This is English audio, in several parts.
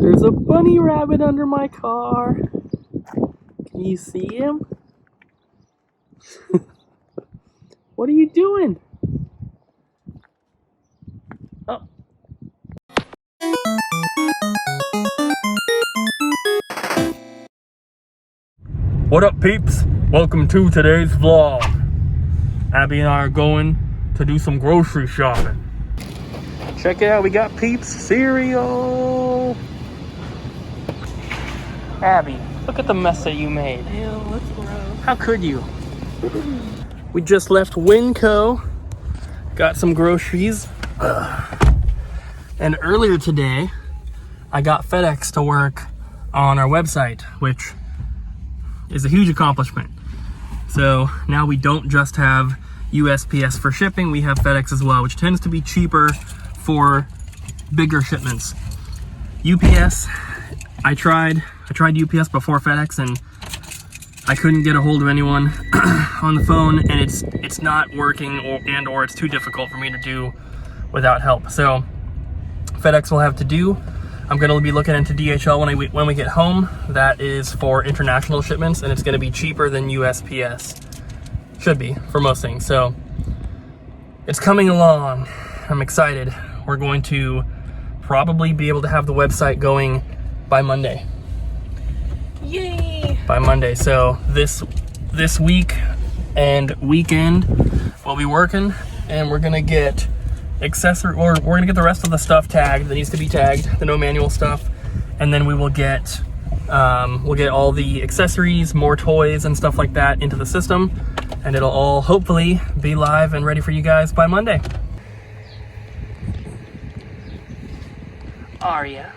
There's a bunny rabbit under my car. Can you see him? What are you doing? Oh. What up, peeps? Welcome to today's vlog. Abby and I are going to do some grocery shopping. Check it out, we got Peeps cereal. Abby, look at the mess that you made. Ew, that's gross. How could you? We just left Winco, got some groceries, and earlier today, I got FedEx to work on our website, which is a huge accomplishment. So now we don't just have USPS for shipping, we have FedEx as well, which tends to be cheaper for bigger shipments. UPS, I tried UPS before FedEx, and I couldn't get a hold of anyone on the phone, and it's not working, or it's too difficult for me to do without help. So FedEx will have to do. I'm going to be looking into DHL when we get home. That is for international shipments, and it's going to be cheaper than USPS. Should be for most things. So it's coming along. I'm excited. We're going to probably be able to have the website going by Monday. Yay! By Monday. So this week and weekend we'll be working, and we're gonna get we're gonna get the rest of the stuff tagged that needs to be tagged, the no manual stuff, and then we will get we'll get all the accessories, more toys and stuff like that into the system, and it'll all hopefully be live and ready for you guys by Monday. Aria.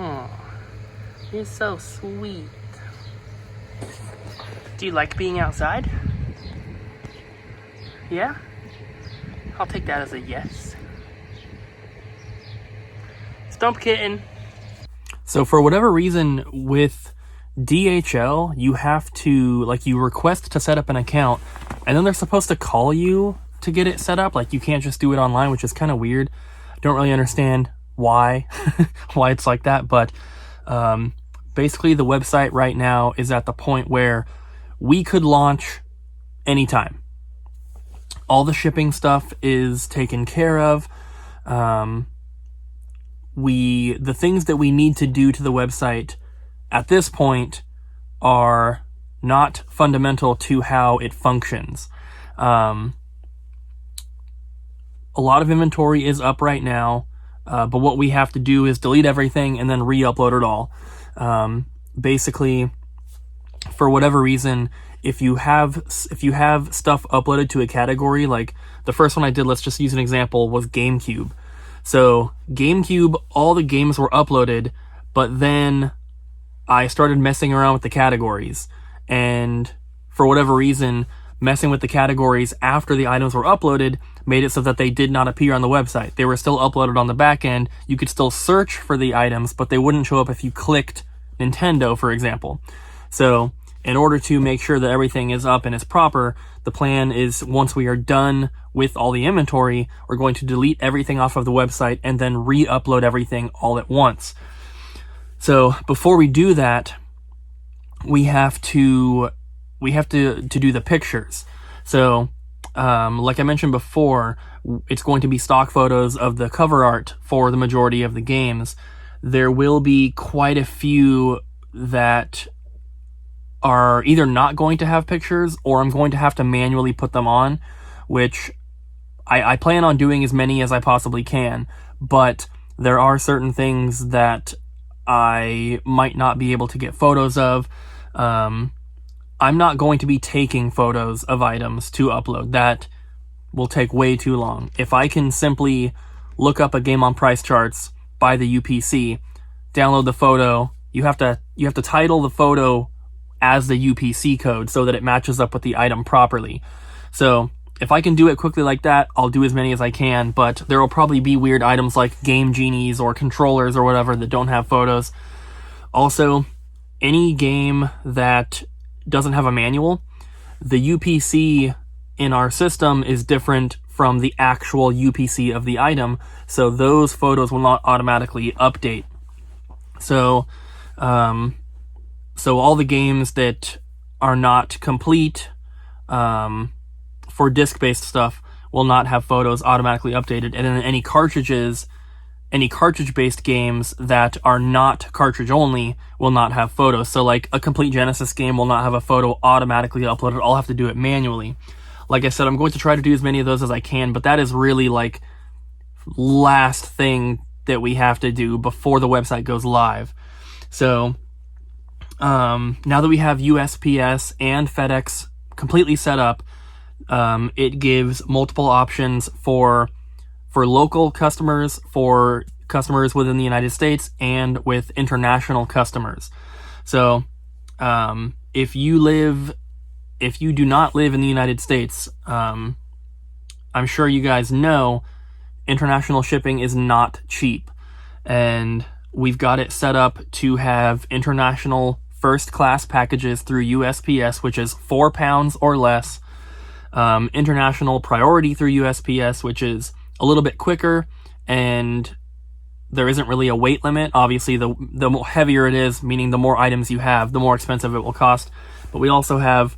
Oh, you're so sweet. Do you like being outside? Yeah? I'll take that as a yes. Stump kitten. So for whatever reason with DHL, you have to, you request to set up an account, and then they're supposed to call you to get it set up. You can't just do it online, which is kind of weird. Don't really understand why it's like that, but basically the website right now is at the point where we could launch anytime. All the shipping stuff is taken care of. The things that we need to do to the website at this point are not fundamental to how it functions. A lot of inventory is up right now, but what we have to do is delete everything and then re-upload it all. Basically, for whatever reason, if you have stuff uploaded to a category, like the first one I did, let's just use an example, was GameCube. So GameCube, all the games were uploaded, but then I started messing around with the categories, and for whatever reason, messing with the categories after the items were uploaded made it so that they did not appear on the website. They were still uploaded on the back end. You could still search for the items, but they wouldn't show up if you clicked Nintendo, for example. So in order to make sure that everything is up and is proper, the plan is, once we are done with all the inventory, we're going to delete everything off of the website and then re-upload everything all at once. So before we do that, we have to do the pictures. So like I mentioned before, it's going to be stock photos of the cover art for the majority of the games. There will be quite a few that are either not going to have pictures, or I'm going to have to manually put them on, which I plan on doing as many as I possibly can, but there are certain things that I might not be able to get photos of. I'm not going to be taking photos of items to upload. That will take way too long. If I can simply look up a game on price charts, buy the UPC, download the photo, you have to title the photo as the UPC code so that it matches up with the item properly. So if I can do it quickly like that, I'll do as many as I can, but there will probably be weird items like Game Genies or controllers or whatever that don't have photos. Also, any game that doesn't have a manual, the UPC in our system is different from the actual UPC of the item, so those photos will not automatically update. So, so all the games that are not complete for disc-based stuff will not have photos automatically updated, and then any cartridge-based games that are not cartridge-only will not have photos. So like a complete Genesis game will not have a photo automatically uploaded. I'll have to do it manually. Like I said, I'm going to try to do as many of those as I can, but that is really like last thing that we have to do before the website goes live. So now that we have USPS and FedEx completely set up, it gives multiple options for local customers, for customers within the United States, and with international customers. So if you do not live in the United States, I'm sure you guys know international shipping is not cheap, and we've got it set up to have international first class packages through USPS, which is 4 pounds or less, international priority through USPS, which is a little bit quicker, and there isn't really a weight limit. Obviously, the heavier it is, meaning the more items you have, the more expensive it will cost. But we also have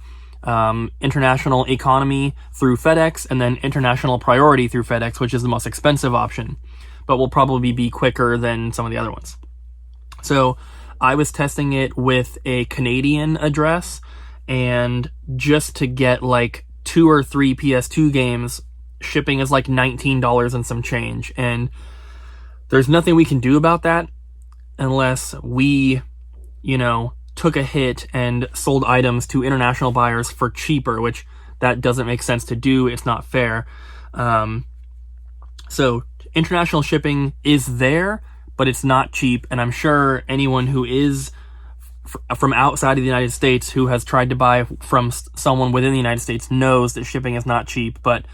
international economy through FedEx, and then international priority through FedEx, which is the most expensive option, but will probably be quicker than some of the other ones. So I was testing it with a Canadian address, and just to get like 2 or 3 PS2 games, shipping is like $19 and some change, and there's nothing we can do about that unless we, took a hit and sold items to international buyers for cheaper, which that doesn't make sense to do. It's not fair. So international shipping is there, but it's not cheap, and I'm sure anyone who is from outside of the United States who has tried to buy from someone within the United States knows that shipping is not cheap, but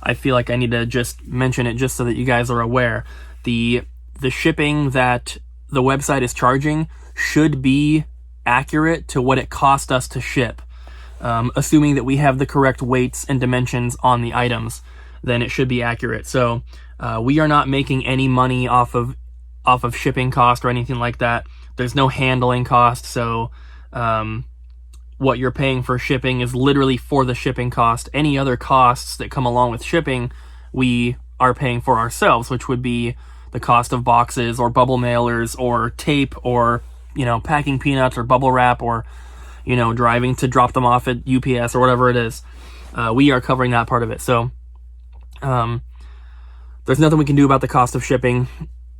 I feel like I need to just mention it just so that you guys are aware. The shipping that the website is charging should be accurate to what it cost us to ship. Assuming that we have the correct weights and dimensions on the items, then it should be accurate. So we are not making any money off of shipping cost or anything like that. There's no handling cost, so what you're paying for shipping is literally for the shipping cost. Any other costs that come along with shipping, we are paying for ourselves, which would be the cost of boxes or bubble mailers or tape or, packing peanuts or bubble wrap or, driving to drop them off at UPS or whatever it is. We are covering that part of it. So there's nothing we can do about the cost of shipping.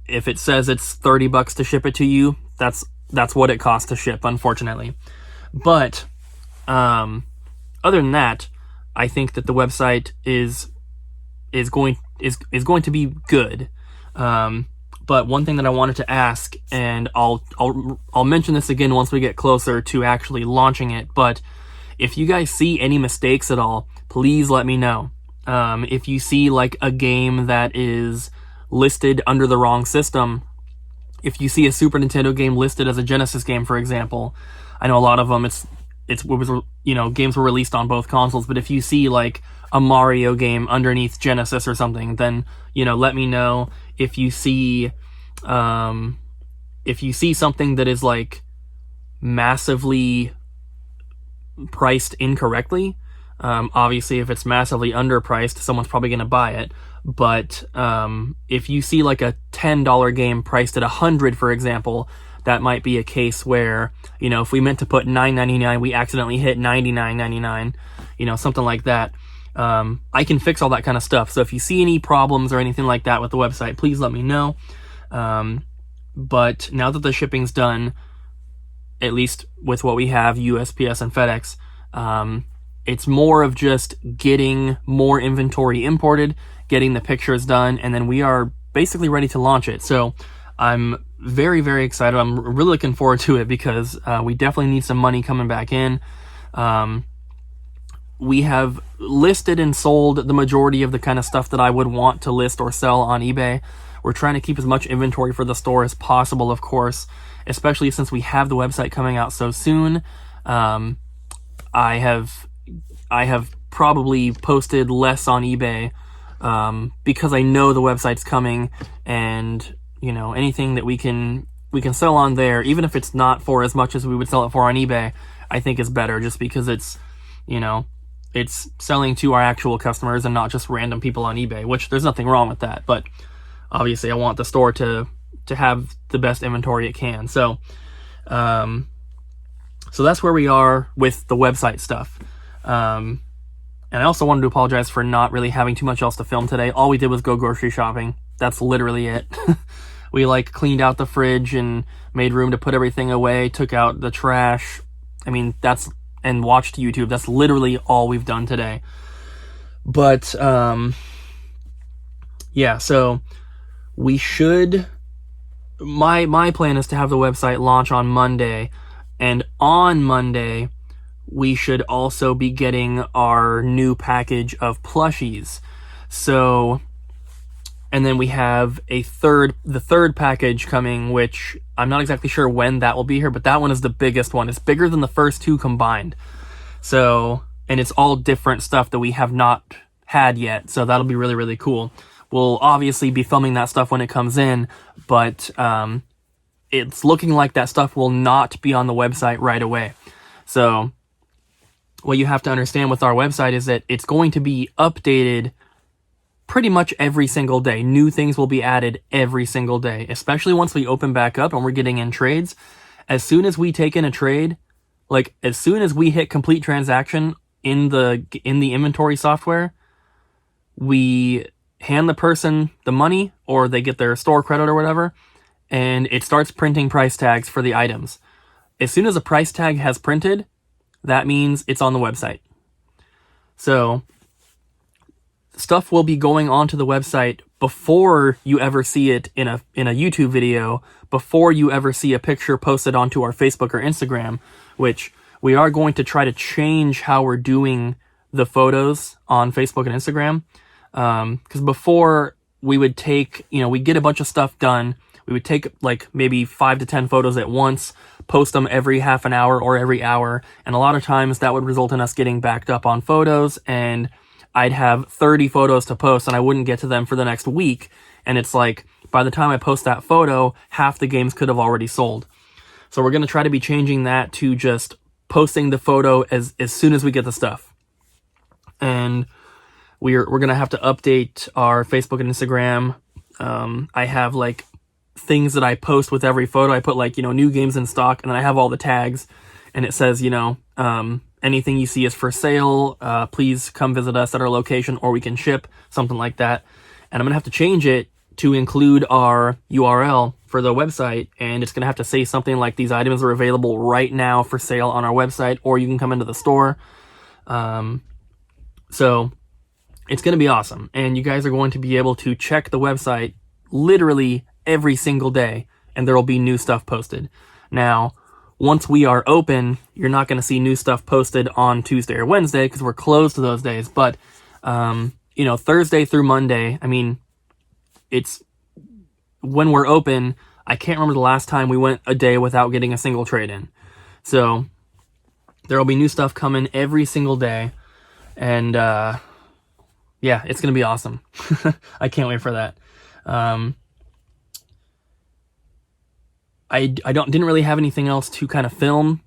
If it says it's $30 to ship it to you, that's what it costs to ship, unfortunately. But other than that, I think that the website is going to be good. But one thing that I wanted to ask, and I'll mention this again once we get closer to actually launching it, but if you guys see any mistakes at all, please let me know. If you see like a game that is listed under the wrong system, if you see a Super Nintendo game listed as a Genesis game, for example, I know a lot of them, games were released on both consoles, but if you see like a Mario game underneath Genesis or something, then, let me know. If you see something that is like massively priced incorrectly, obviously if it's massively underpriced, someone's probably going to buy it. But if you see like a $10 game priced at $100, for example, that might be a case where, if we meant to put $9.99, we accidentally hit $99.99, something like that. I can fix all that kind of stuff. So if you see any problems or anything like that with the website, please let me know. But now that the shipping's done, at least with what we have, USPS and FedEx, it's more of just getting more inventory imported, getting the pictures done, and then we are basically ready to launch it. So I'm very, very excited. I'm really looking forward to it because we definitely need some money coming back in. We have listed and sold the majority of the kind of stuff that I would want to list or sell on eBay. We're trying to keep as much inventory for the store as possible, of course, especially since we have the website coming out so soon. I have probably posted less on eBay because I know the website's coming, and anything that we can sell on there, even if it's not for as much as we would sell it for on eBay, I think is better, just because it's selling to our actual customers and not just random people on eBay, which there's nothing wrong with that, but obviously I want the store to have the best inventory it can. So that's where we are with the website stuff. And I also wanted to apologize for not really having too much else to film today. All we did was go grocery shopping. That's literally it. We cleaned out the fridge and made room to put everything away, took out the trash. And watched YouTube. That's literally all we've done today. But yeah, so we should, my plan is to have the website launch on Monday, and on Monday we should also be getting our new package of plushies. So, and then we have the third package coming, which I'm not exactly sure when that will be here, but that one is the biggest one. It's bigger than the first two combined. So, and it's all different stuff that we have not had yet. So that'll be really, really cool. We'll obviously be filming that stuff when it comes in, but it's looking like that stuff will not be on the website right away. So what you have to understand with our website is that it's going to be updated pretty much every single day. New things will be added every single day, especially once we open back up and we're getting in trades. As soon as we take in a trade, as soon as we hit complete transaction in the inventory software, we hand the person the money, or they get their store credit or whatever, and it starts printing price tags for the items. As soon as a price tag has printed, that means it's on the website. So stuff will be going onto the website before you ever see it in a YouTube video, before you ever see a picture posted onto our Facebook or Instagram, which we are going to try to change how we're doing the photos on Facebook and Instagram. Because before we would take, we'd get a bunch of stuff done. We would take maybe 5 to 10 photos at once, post them every half an hour or every hour. And a lot of times that would result in us getting backed up on photos, and I'd have 30 photos to post and I wouldn't get to them for the next week. And it's by the time I post that photo, half the games could have already sold. So we're going to try to be changing that to just posting the photo as soon as we get the stuff. And we're going to have to update our Facebook and Instagram. I have things that I post with every photo. I put new games in stock, and then I have all the tags, and it says, anything you see is for sale. Please come visit us at our location, or we can ship, something like that. And I'm going to have to change it to include our URL for the website. And it's going to have to say something like, these items are available right now for sale on our website, or you can come into the store. So it's going to be awesome. And you guys are going to be able to check the website literally every single day, and there will be new stuff posted. Now, once we are open, you're not going to see new stuff posted on Tuesday or Wednesday because we're closed those days. But, Thursday through Monday, it's when we're open. I can't remember the last time we went a day without getting a single trade in. So there will be new stuff coming every single day. And, yeah, it's going to be awesome. I can't wait for that. I didn't really have anything else to kind of film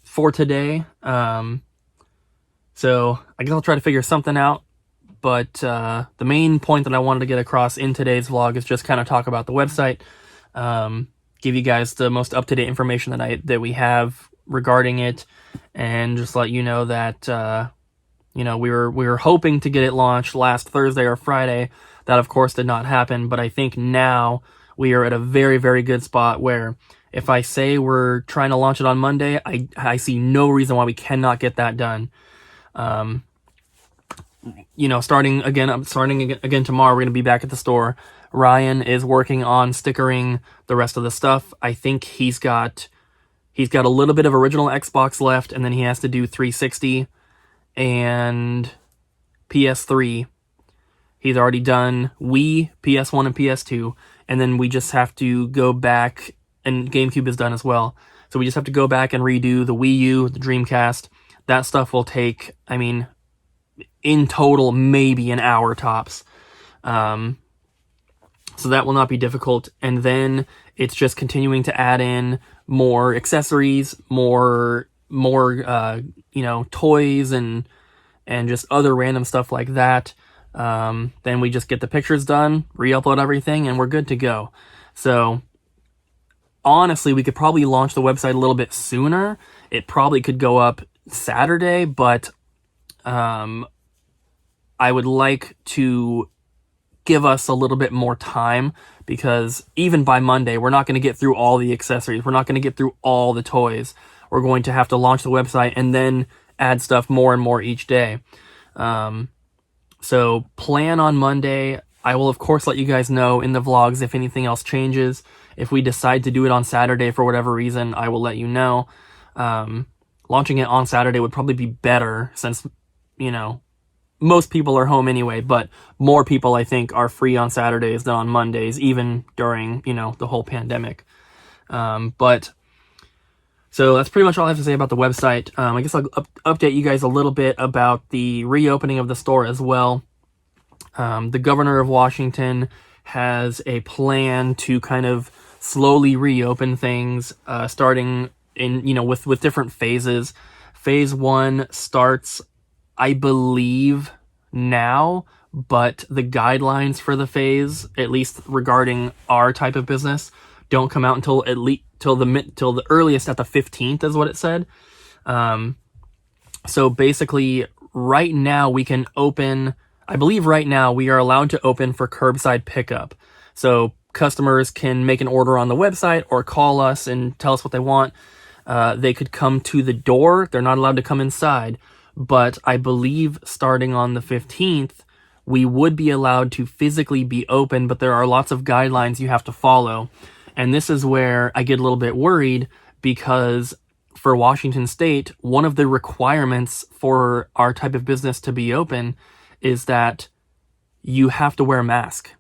for today. So I guess I'll try to figure something out. But the main point that I wanted to get across in today's vlog is just kind of talk about the website, give you guys the most up-to-date information that we have regarding it, and just let you know that we were hoping to get it launched last Thursday or Friday. That of course did not happen, but I think now we are at a very, very good spot where if I say we're trying to launch it on Monday, I see no reason why we cannot get that done. Starting again tomorrow, we're going to be back at the store. Ryan is working on stickering the rest of the stuff. I think he's got a little bit of original Xbox left, and then he has to do 360 and PS3. He's already done Wii, PS1, and PS2, and then we just have to go back, and GameCube is done as well. So we just have to go back and redo the Wii U, the Dreamcast. That stuff will take, in total, maybe an hour tops. So that will not be difficult. And then it's just continuing to add in more accessories, more toys and just other random stuff like that. Then we just get the pictures done, re-upload everything, and we're good to go. So honestly, we could probably launch the website a little bit sooner. It probably could go up Saturday, but I would like to give us a little bit more time, because even by Monday, we're not going to get through all the accessories. We're not going to get through all the toys. We're going to have to launch the website and then add stuff more and more each day. So plan on Monday. I will, of course, let you guys know in the vlogs if anything else changes. If we decide to do it on Saturday for whatever reason, I will let you know. Launching it on Saturday would probably be better, since, most people are home anyway, but more people, I think, are free on Saturdays than on Mondays, even during, the whole pandemic. But so that's pretty much all I have to say about the website. I guess I'll update you guys a little bit about the reopening of the store as well. The governor of Washington has a plan to kind of slowly reopen things, starting in, with different phases. Phase 1 starts, I believe, now, but the guidelines for the phase, at least regarding our type of business, don't come out until till the earliest at the 15th is what it said. So basically, right now we can open. I believe right now we are allowed to open for curbside pickup. So customers can make an order on the website or call us and tell us what they want. They could come to the door. They're not allowed to come inside. But I believe starting on the 15th, we would be allowed to physically be open, but there are lots of guidelines you have to follow. And this is where I get a little bit worried, because for Washington State, one of the requirements for our type of business to be open is that you have to wear a mask.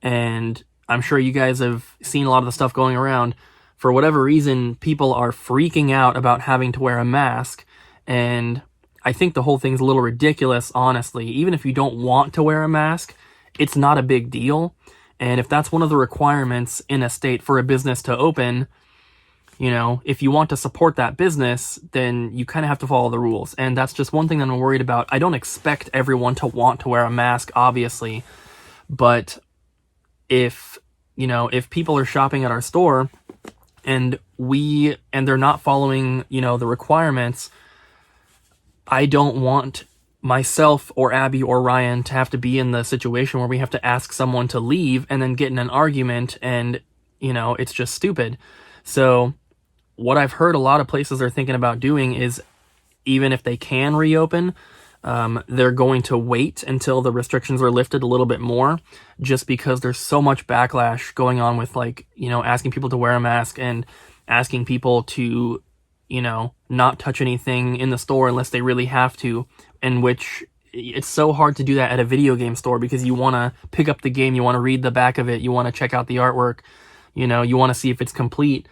And I'm sure you guys have seen a lot of the stuff going around. For whatever reason, people are freaking out about having to wear a mask. And I think the whole thing's a little ridiculous, honestly. Even if you don't want to wear a mask, it's not a big deal. And if that's one of the requirements in a state for a business to open, if you want to support that business, then you kind of have to follow the rules. And that's just one thing that I'm worried about. I don't expect everyone to want to wear a mask, obviously. But if people are shopping at our store and they're not following, the requirements, I don't want myself or Abby or Ryan to have to be in the situation where we have to ask someone to leave and then get in an argument, and, it's just stupid. So what I've heard a lot of places are thinking about doing is, even if they can reopen, they're going to wait until the restrictions are lifted a little bit more, just because there's so much backlash going on with, asking people to wear a mask and asking people to, not touch anything in the store unless they really have to, in which it's so hard to do that at a video game store, because you want to pick up the game, you want to read the back of it, you want to check out the artwork, you want to see if it's complete.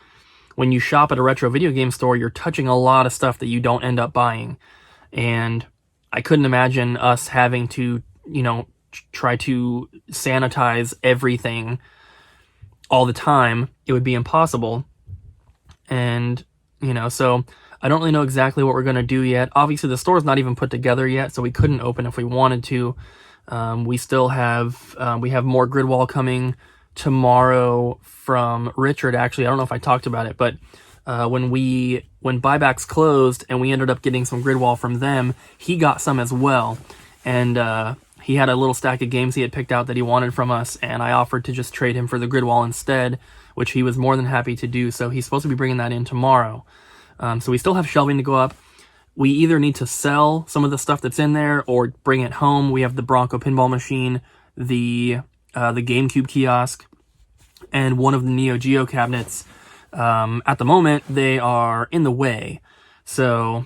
When you shop at a retro video game store, you're touching a lot of stuff that you don't end up buying. And I couldn't imagine us having to, try to sanitize everything all the time. It would be impossible. And so I don't really know exactly what we're going to do yet. Obviously, the store's not even put together yet, so we couldn't open if we wanted to. We still have, we have more grid wall coming tomorrow from Richard. Actually, I don't know if I talked about it, but when buybacks closed and we ended up getting some grid wall from them, he got some as well. And he had a little stack of games he had picked out that he wanted from us, and I offered to just trade him for the grid wall instead, which he was more than happy to do. So he's supposed to be bringing that in tomorrow. So we still have shelving to go up. We either need to sell some of the stuff that's in there or bring it home. We have the Bronco pinball machine, the GameCube kiosk, and one of the Neo Geo cabinets. At the moment, they are in the way. So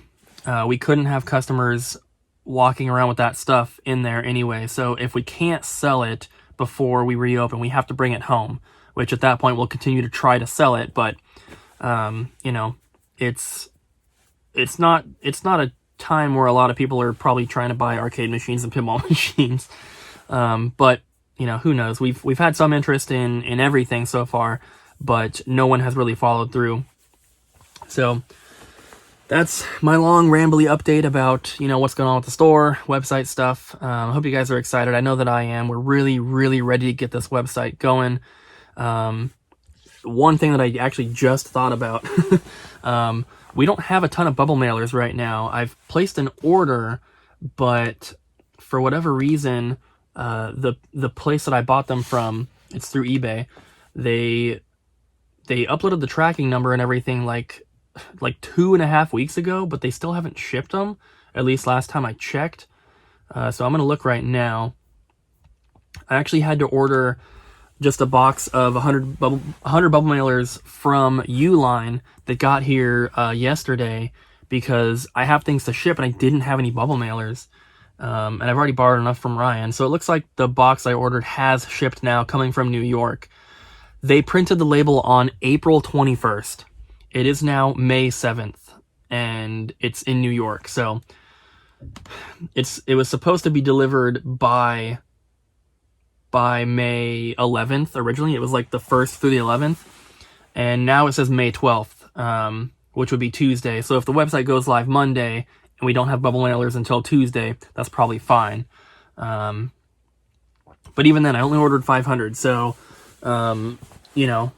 we couldn't have customers walking around with that stuff in there anyway. So if we can't sell it before we reopen, we have to bring it home, which at that point we'll continue to try to sell it. But, it's not a time where a lot of people are probably trying to buy arcade machines and pinball machines. But you know, who knows? We've had some interest in everything so far, but no one has really followed through. So that's my long rambly update about, you know, what's going on with the store, website stuff. I hope you guys are excited. I know that I am. We're really, really ready to get this website going. One thing that I actually just thought about, we don't have a ton of bubble mailers right now. I've placed an order, but for whatever reason, the place that I bought them from, it's through eBay, they uploaded the tracking number and everything like 2.5 weeks ago, but they still haven't shipped them, at least last time I checked. So I'm gonna look right now. I actually had to order just a box of 100 bubble mailers from Uline that got here yesterday, because I have things to ship and I didn't have any bubble mailers. And I've already borrowed enough from Ryan. So it looks like the box I ordered has shipped now, coming from New York. They printed the label on April 21st. It is now May 7th, and it's in New York. So it was supposed to be delivered by May 11th originally. It was like the 1st through the 11th, and now it says May 12th, which would be Tuesday. So if the website goes live Monday and we don't have bubble mailers until Tuesday, that's probably fine. But even then, I only ordered 500, so you know,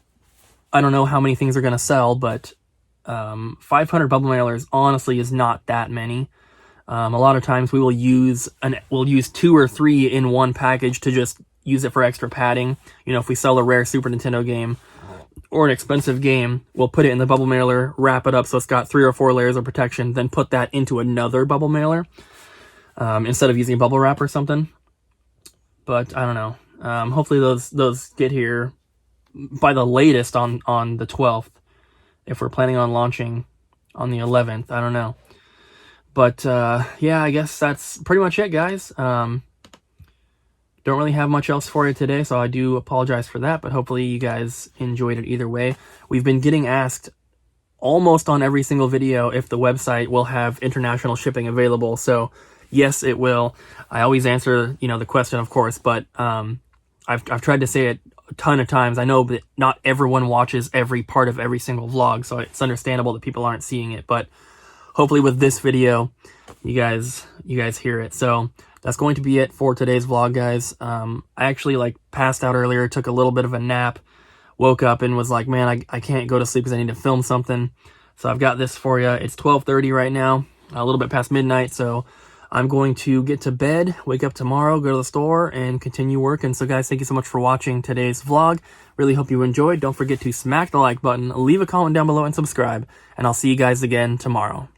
I don't know how many things are going to sell, but 500 bubble mailers honestly is not that many. A lot of times we'll use 2 or 3 in one package to just use it for extra padding. You know, if we sell a rare Super Nintendo game or an expensive game, we'll put it in the bubble mailer, wrap it up so it's got 3 or 4 layers of protection, then put that into another bubble mailer instead of using bubble wrap or something. But I don't know. Hopefully those get here by the latest on the 12th, if we're planning on launching on the 11th. I don't know. But yeah, I guess that's pretty much it, guys. Don't really have much else for you today, so I do apologize for that, but hopefully you guys enjoyed it either way. We've been getting asked almost on every single video if the website will have international shipping available, so yes, it will. I always answer, you know, the question, of course, but I've tried to say it a ton of times. I know that not everyone watches every part of every single vlog, so it's understandable that people aren't seeing it, but hopefully with this video, you guys hear it. So that's going to be it for today's vlog, guys. I actually passed out earlier, took a little bit of a nap, woke up and was like, man, I can't go to sleep because I need to film something. So I've got this for you. It's 12:30 right now, a little bit past midnight, so I'm going to get to bed, wake up tomorrow, go to the store, and continue working. So guys, thank you so much for watching today's vlog. Really hope you enjoyed. Don't forget to smack the like button, leave a comment down below, and subscribe. And I'll see you guys again tomorrow.